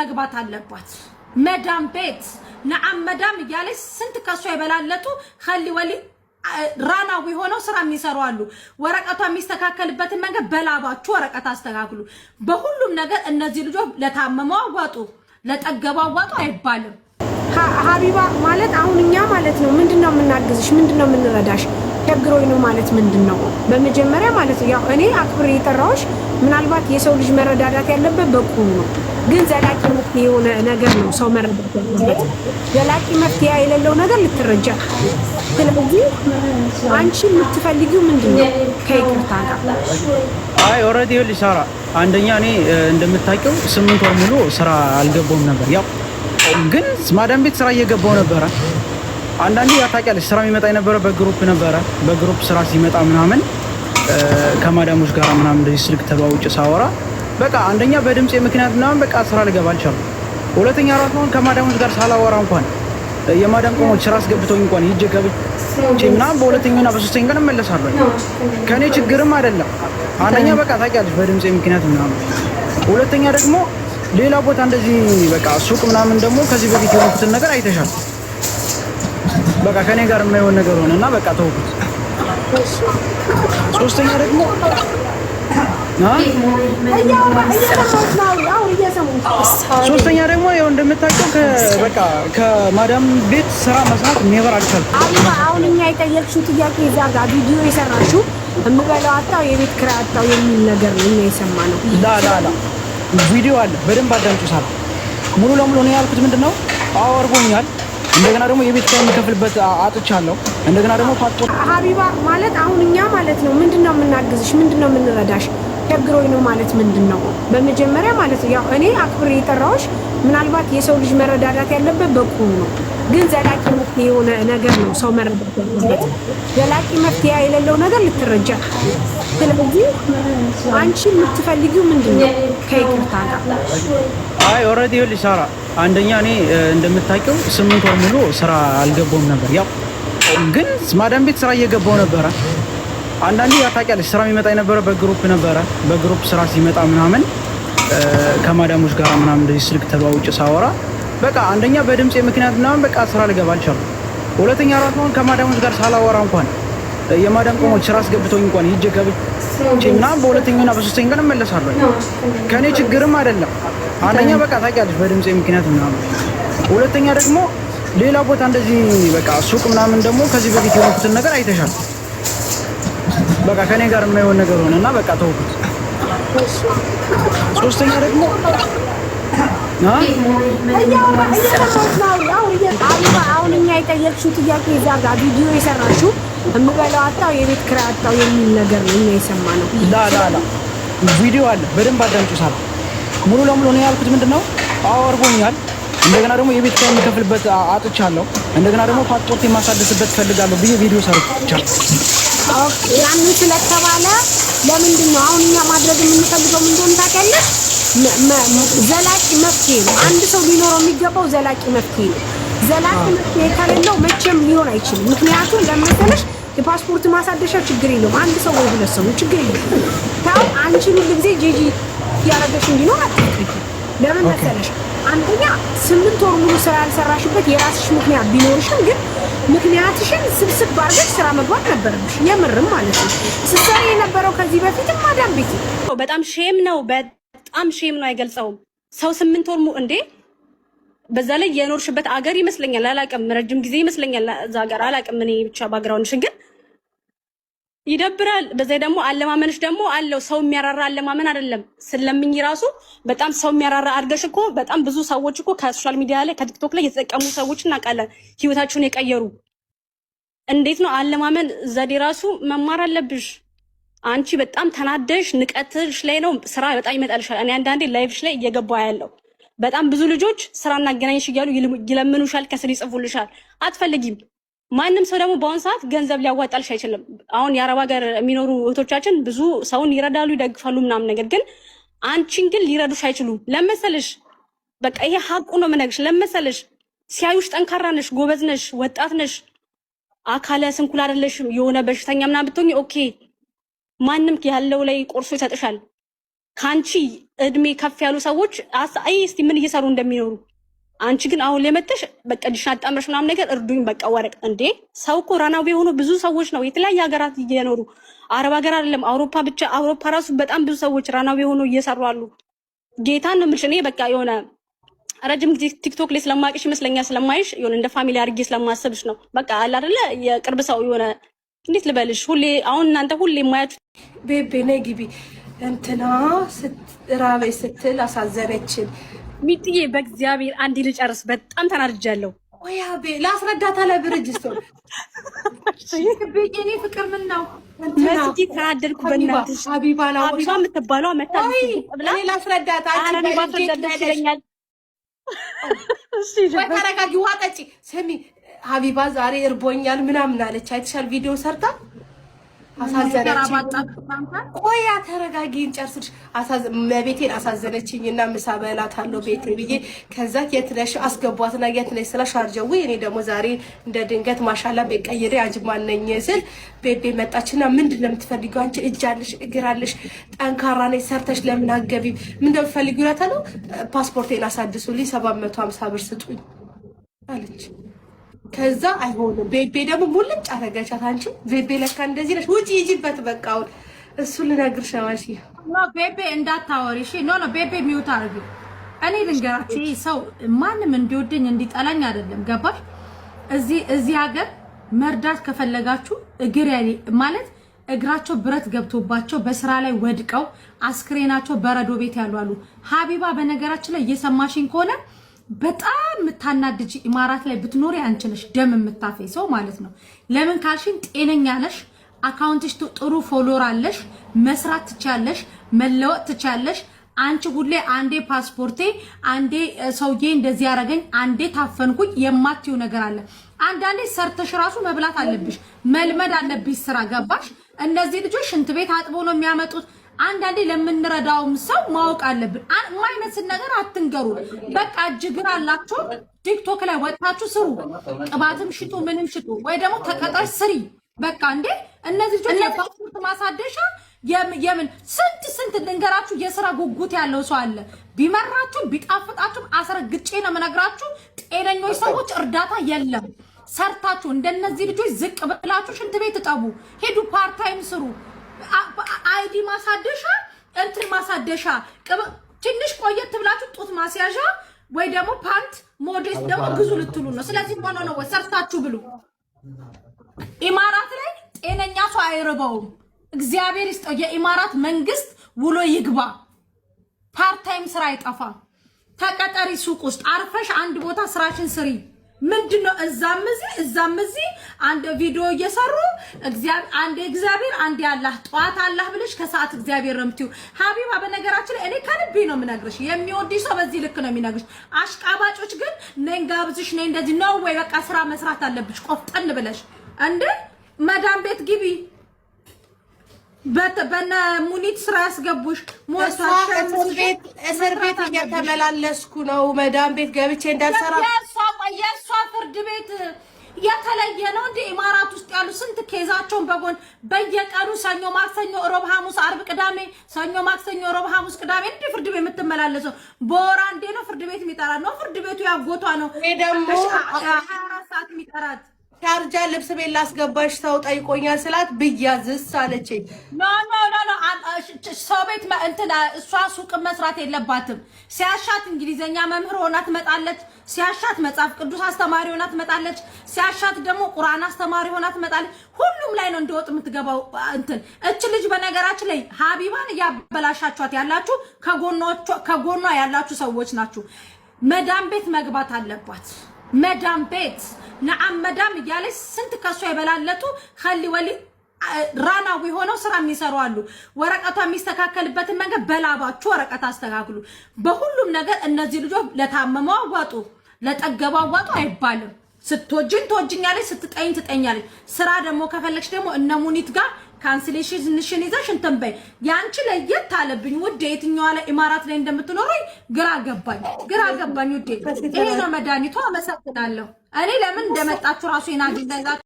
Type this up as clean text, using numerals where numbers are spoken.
መግባት አለባት መዳም ቤት ነዓም መዳም እያለች ስንት ከሷ ይበላለጡ خلي ወሊ ራናዊ ሆነው ስራ የሚሰሩ አሉ ወረቀቷ የሚስተካከልበትን መንገድ በላባችሁ ወረቀት አስተካክሉ በሁሉም ነገር እነዚህ ልጆች ለታመመው አዋጡ ለጠገባው አዋጡ አይባልም ሀቢባ ማለት አሁንኛ ማለት ነው ምንድነው የምናግዝሽ ምንድነው የምንረዳሽ ቸግሮኝ ነው ማለት ምንድነው በመጀመሪያ ማለት ያው እኔ አክብሬ የጠራሁሽ ምናልባት የሰው ልጅ መረዳዳት ያለበት በቁም ነው ግን ዘላቂ መፍትሄ የሆነ ነገር ነው ሰው መረዳት ያለበት ዘላቂ መፍትሄ የሌለው ነገር ልትረጃ ስለዚህ አንቺ የምትፈልጊው ምንድነው ከይቅርታ ጋር አይ ኦሬዲ ሊሳራ አንደኛ እኔ እንደምታውቂው 8 ወር ሙሉ ስራ አልገባውም ነበር ያው ግን ማዳም ቤት ስራ እየገባው ነበር አንዳንዴ ያታውቂያለሽ ስራ የሚመጣ የነበረው በግሩፕ ነበር በግሩፕ ስራ ሲመጣ ምናምን ከማዳሞች ጋር ምናምን እንደዚህ ስልክ ተባውጭ ሳወራ በቃ አንደኛ በድምጽ ምክንያት ምናምን በቃ ስራ ልገባ አልቻልኩም ሁለተኛ ራሱን ከማዳሞች ጋር ሳላወራ እንኳን የማዳም ቆሞች ስራ አስገብተውኝ እንኳን ሂጅ ገብቼ ምናምን በሁለተኛውና በሶስተኛው ቀን እመለሳለሁ ከኔ ችግርም አይደለም አንደኛ በቃ ታውቂያለሽ በድምጽ ምክንያት ምናምን ሁለተኛ ደግሞ ሌላ ቦታ እንደዚህ በቃ ሱቅ ምናምን ደግሞ ከዚህ በፊት የሆነውን ነገር አይተሻል በቃ ከኔ ጋር የማይሆን ነገር ሆነና በቃ ተውኩት ሶስተኛ ደግሞ ሶስተኛ ደግሞ ያው እንደምታውቀው በቃ ከማዳም ቤት ስራ መስራት ኔቨር አልቻልኩም አሁን እኛ የጠየቅሽው ጥያቄ እዛ ጋር ቪዲዮ የሰራሽው እምበላው አጣው የቤት ኪራይ አጣው የሚል ነገር ነው እኛ የሰማነው ላ ቪዲዮ አለ በደንብ አዳምጪሳል ሙሉ ለሙሉ ነው ያልኩት ምንድነው አወርቦኛል እንደገና ደግሞ የቤት ኪራይ የሚከፍልበት አጥቻለሁ እንደገና ደግሞ ፓስፖርት ሀቢባ ማለት አሁንኛ ማለት ነው ምንድነው የምናግዝሽ ምንድነው የምንረዳሽ ቸግሮኝ ነው ማለት ምንድነው በመጀመሪያ ማለት ያው እኔ አክብሬ የጠራሁሽ ምናልባት የሰው ልጅ መረዳዳት ያለበት በቁም ነው ግን ዘላቂ መፍትሄ የሆነ ነገር ነው ሰው መረዳት ያለበት ዘላቂ መፍትሄ የሌለው ነገር ልትረጃ ስለዚህ አንቺ የምትፈልጊው ምንድነው ከይቅርታ ጋር አይ ኦሬዲ ሊሳራ አንደኛ እኔ እንደምታውቂው 8 ወር ሙሉ ስራ አልገባውም ነበር ያው ግን ማዳም ቤት ስራ እየገባው ነበር አንዳንዴ ያታውቂያለሽ ስራ የሚመጣ የነበረው በግሩፕ ነበር በግሩፕ ስራ ሲመጣ ምናምን ከማዳሞች ጋር ምናምን እንደዚህ ስልክ ተባውጭ ሳወራ በቃ አንደኛ በድምጽ ምክንያት ምናምን በቃ ስራ ልገባ አልቻልኩም ሁለተኛ ራሱን ከማዳሞች ጋር ሳላወራ እንኳን የማዳም ቆሞች ስራ አስገብተውኝ እንኳን ሂጅ ገብቼ ምናምን በሁለተኛውና በሶስተኛው ቀን እመለሳለሁ ከኔ ችግርም አይደለም አንደኛ በቃ ታውቂያለሽ በድምጽ ምክንያት ምናምን ሁለተኛ ደግሞ ሌላ ቦታ እንደዚህ በቃ ሱቅ ምናምን ደግሞ ከዚህ በፊት የሆነውን ነገር አይተሻል በቃ ከኔ ጋር የማይሆን ነገር ሆነና በቃ ተውኩት ሶስተኛ ደግሞ አሁን እኛ የጠየቅሽው ጥያቄ እዛ ጋር ቪዲዮ የሰራሽው እምበላው አጣው የቤት ኪራይ አጣው የሚል ነገር ነው እኛ የሰማነው ላ ቪዲዮ አለ በደንብ አዳምጪሳል ሙሉ ለሙሉ ነው ያልኩት ምንድነው አወርቦኛል እንደገና ደግሞ የቤት ኪራይ የሚከፍልበት አጥቻለሁ እንደገና ደግሞ ፓስፖርት የማሳደስበት ፈልጋለሁ ብዬ ቪዲዮ ሰርቻለሁ ያን ስለተባለ ለምንድን ነው አሁን እኛ ማድረግ የምንፈልገው ምንድነው ታውቂያለሽ ዘላቂ መፍትሄ ነው አንድ ሰው ሊኖረው የሚገባው ዘላቂ መፍትሄ ነው ዘላቂ መፍትሄ ከሌለው መቼም ሊሆን አይችልም ምክንያቱም ለምሳሌ የፓስፖርት ማሳደሻ ችግር የለውም አንድ ሰው ወይ ሁለት ሰው ችግር የለውም ታው አንቺ ሁሉ ጊዜ ጂጂ ያረጋሽ እንዲኖር አትጠይቂ ለምን መሰለሽ አንደኛ 8 ወር ሙሉ ስራ ያልሰራሽበት የራስሽ ምክንያት ቢኖርሽም ግን ምክንያትሽን ስብስብ አድርገሽ ስራ መግባት ነበርብሽ የምርም ማለት ነው ስሰሪ የነበረው ከዚህ በፊትም ማዳም ቤት በጣም ሼም ነው በጣም ሼም ነው አይገልጸውም ሰው 8 ወር እንዴ በዛ ላይ የኖርሽበት አገር ይመስለኛል አላቀም ረጅም ጊዜ ይመስለኛል እዛ ጋር አላቀም እኔ ብቻ ባግራውንድሽን ግን ይደብራል በዛ ደግሞ አለማመንሽ ደግሞ አለው ሰው የሚያራራ አለማመን አይደለም ስለምኝ ራሱ በጣም ሰው የሚያራራ አድርገሽ እኮ በጣም ብዙ ሰዎች እኮ ከሶሻል ሚዲያ ላይ ከቲክቶክ ላይ የተጠቀሙ ሰዎች እናውቃለን ህይወታቸውን የቀየሩ እንዴት ነው አለማመን ዘዴ ራሱ መማር አለብሽ አንቺ በጣም ተናደሽ ንቀትሽ ላይ ነው ስራ በጣም ይመጣልሻል እኔ አንዳንዴ ላይቭሽ ላይ እየገባው ያለው በጣም ብዙ ልጆች ስራ እናገናኝሽ ይያሉ ይለምኑሻል ከስር ይጽፉልሻል አትፈልጊም ማንንም ሰው ደግሞ በአሁን ሰዓት ገንዘብ ሊያዋጣልሽ አይችልም አሁን የአረብ ሀገር የሚኖሩ እህቶቻችን ብዙ ሰውን ይረዳሉ ይደግፋሉ ምናምን ነገር ግን አንቺን ግን ሊረዱሽ አይችሉም ለመሰልሽ በቃ ይሄ ሀቁ ነው መነግርሽ ለመሰልሽ ሲያዩሽ ጠንካራ ነሽ ጎበዝ ነሽ ወጣት ነሽ አካለ ስንኩል አይደለሽም የሆነ በሽተኛ ምናምን ብትሆኚ ኦኬ ማንንም ያለው ላይ ቆርሶ ይሰጥሻል ካንቺ እድሜ ከፍ ያሉ ሰዎች አይ እስቲ ምን እየሰሩ እንደሚኖሩ አንቺ ግን አሁን ለመተሽ በቃ ዲሽን አጣምረሽ ምናምን ነገር እርዱኝ በቃ ወረቅ እንዴ ሰው እኮ ራናዊ የሆኑ ብዙ ሰዎች ነው የተለያየ ሀገራት እየኖሩ አረብ ሀገር አይደለም አውሮፓ ብቻ አውሮፓ ራሱ በጣም ብዙ ሰዎች ራናዊ የሆኑ እየሰሩ አሉ። ጌታን ነው የምልሽ እኔ በቃ የሆነ ረጅም ጊዜ ቲክቶክ ላይ ስለማቅሽ ይመስለኛል ስለማይሽ የሆነ እንደ ፋሚሊ አድርጌ ስለማሰብሽ ነው። በቃ አለ አይደለ የቅርብ ሰው የሆነ እንዴት ልበልሽ ሁሌ አሁን እናንተ ሁሌ የማያችሁ ቤቤ ነይ ግቢ እንትና ራበይ ስትል አሳዘነችን። ሚጥዬ በእግዚአብሔር አንዴ ልጨርስ በጣም ተናድጃለሁ። ወያ ቤ ላስረዳታ ለብርጅስቶ ቤቄኔ ፍቅር ምን ነው መስጊ ተናደድኩ። በእናትሽ ሀቢባ የምትባለው መታለች ብላ ላስረዳታ አራኔ ባስረዳት ይለኛል። እሺ ተረጋጊ ውሃ ጠጪ። ስሚ ሀቢባ ዛሬ እርቦኛል ምናምን አለች። አይተሻል ቪዲዮ ሰርታ አሳዘነችኝ። ቆያ ተረጋጊ እንጨርስልሽ። ቤቴን አሳዘነችኝ እና ምሳ በላታለሁ ቤቴ ብዬ ከዛ የት ነሽ አስገቧትና የት ነሽ ስላ ሻርጀው እኔ ደግሞ ዛሬ እንደ ድንገት ማሻላ ቤት ቀይሬ አንቺ ማነኝ ስል ቤቤ መጣችና ምንድን ነው የምትፈልጊው አንቺ እጅ አለሽ እግር አለሽ ጠንካራ ነሽ ሰርተሽ ለምን አትገቢም ምን እንደምትፈልጊው እላታለሁ። ፓስፖርቴን አሳድሱልኝ 750 ብር ስጡኝ አለች። ከዛ አይሆንም ቤቤ ደግሞ ሙልጭ አረጋቻት። አንቺ ቤቤ ለካ እንደዚህ ነሽ ውጪ ይጂበት በቃ አሁን እሱ ልነግርሽ ነው። እሺ ኖ ቤቤ እንዳታወሪ እሺ። ኖ ቤቤ ሚውት አርጊ። እኔ ልንገራችሁ ሰው ማንም እንዲወደኝ እንዲጠላኝ አይደለም ገባሽ? እዚህ ሀገር መርዳት ከፈለጋችሁ እግር ያኔ ማለት እግራቸው ብረት ገብቶባቸው በስራ ላይ ወድቀው አስክሬናቸው በረዶ ቤት ያሉ አሉ። ሀቢባ በነገራችን ላይ እየሰማሽኝ ከሆነ በጣም ምታናድጂ ኢማራት ላይ ብትኖሪ አንቺ ነሽ ደም የምታፈይ ሰው ማለት ነው። ለምን ካልሽኝ ጤነኛ ነሽ፣ አካውንትሽ ጥሩ ፎሎወር አለሽ፣ መስራት ትቻለሽ፣ መለወጥ ትቻለሽ። አንቺ ሁሌ አንዴ ፓስፖርቴ አንዴ ሰውዬ እንደዚህ ያረጋኝ አንዴ ታፈንኩኝ የማትዩ ነገር አለ። አንዳንዴ ሰርተሽ ራሱ መብላት አለብሽ፣ መልመድ አለብሽ ስራ ገባሽ? እነዚህ ልጆች ሽንት ቤት አጥቦ ነው የሚያመጡት። አንዳንዴ ለምንረዳውም ሰው ማወቅ አለብን። ማይመስል ነገር አትንገሩ። በቃ እጅግር አላችሁ ቲክቶክ ላይ ወጣችሁ ስሩ፣ ቅባትም ሽጡ ምንም ሽጡ፣ ወይ ደግሞ ተቀጠር ስሪ። በቃ እንዴ እነዚህ ልጆች የፓስፖርት ማሳደሻ የምን ስንት ልንገራችሁ። የስራ ጉጉት ያለው ሰው አለ። ቢመራችሁ ቢጣፍጣችሁ አስረግጬ ነው የምነግራችሁ። ጤነኞች ሰዎች እርዳታ የለም። ሰርታችሁ እንደነዚህ ልጆች ዝቅ ብላችሁ ሽንት ቤት እጠቡ፣ ሄዱ ፓርታይም ስሩ። አይዲ ማሳደሻ እንትን ማሳደሻ ትንሽ ቆየት ብላችሁ ጡት ማስያዣ ወይ ደግሞ ፓንት ሞዴስ ደግሞ ብዙ ልትሉ ነው። ስለዚህ ሆኖ ነው ሰርታችሁ ብሉ። ኢማራት ላይ ጤነኛ ሰው አይርበውም። እግዚአብሔር ይስጠው። የኢማራት መንግስት ውሎ ይግባ። ፓርታይም ስራ አይጠፋም። ተቀጠሪ ሱቅ ውስጥ አርፈሽ አንድ ቦታ ስራሽን ስሪ። ምንድነው እዛም እዚህ አንድ ቪዲዮ እየሰሩ እግዚአብሔር አንዴ አላህ ጠዋት አላህ ብለሽ ከሰዓት እግዚአብሔር ረምቲው። ሀቢባ በነገራችን ላይ እኔ ከልቤ ነው የምነግርሽ። የሚወድሽ ሰው በዚህ ልክ ነው የሚነግርሽ። አሽቃባጮች ግን ነኝ ጋብዝሽ ነኝ እንደዚህ ነው ወይ በቃ ስራ መስራት አለብሽ ቆፍጠን ብለሽ እንደ መዳም ቤት ግቢ። በነ ሙኒት ስራ ያስገቡሽ እስር ቤት እየተመላለስኩ ነው። መዳም ቤት ገብቼ እንዳልሰራ የእሷ ፍርድ ቤት የተለየ ነው እንደ ኢማራት ውስጥ ያሉ ስንት ኬዛቸውን በጎን በየቀኑ ሰኞ ማክሰኞ ሮብ ሐሙስ አርብ ቅዳሜ ሰኞ ማክሰኞ ሮብ ሐሙስ ቅዳሜ እንደ ፍርድ ቤት የምትመላለሰው በወር አንዴ ነው። ፍርድ ቤት የሚጠራ ነው። ፍርድ ቤቱ ያጎቷ ነው። ደግሞ 24 ሰዓት የሚጠራት ሻርጃ ልብስ ቤት ላስገባሽ ሰው ጠይቆኛል ስላት ብያዝስ አለችኝ። ኖ ሰው ቤት እንትን እሷ ሱቅ መስራት የለባትም። ሲያሻት እንግሊዘኛ መምህር ሆና ትመጣለች። ሲያሻት መጽሐፍ ቅዱስ አስተማሪ ሆና ትመጣለች። ሲያሻት ደግሞ ቁርአን አስተማሪ ሆና ትመጣለች። ሁሉም ላይ ነው እንደወጥ የምትገባው። እንትን እች ልጅ በነገራችን ላይ ሀቢባን እያበላሻችኋት ያላችሁ ከጎኗ ያላችሁ ሰዎች ናችሁ። መዳም ቤት መግባት አለባት። መዳም ቤት ነዓም መዳም እያለች ስንት ከሷ የበላለጡ ኸሊ ወሊ ራናዊ ሆነው ስራ የሚሰሩ አሉ። ወረቀቷ የሚስተካከልበትን መንገድ በላባችሁ ወረቀት አስተካክሉ። በሁሉም ነገር እነዚህ ልጆች ለታመመው አዋጡ፣ ለጠገበው አዋጡ አይባልም። ስትወጅኝ ትወጅኛለች፣ ስትጠይኝ ትጠኛለች። ስራ ደግሞ ከፈለግሽ ደግሞ እነ ሙኒት ጋር ካንስሌሽን ንሽን ይዘሽ እንትን በይ። ያንቺ ለየት አለብኝ ውዴ። የትኛዋ ላይ ኢማራት ላይ እንደምትኖረኝ ግራ ገባኝ ውዴ። ይሄ ነው መድኃኒቷ። አመሰግናለሁ። እኔ ለምን እንደመጣችሁ ራሱ የናጅ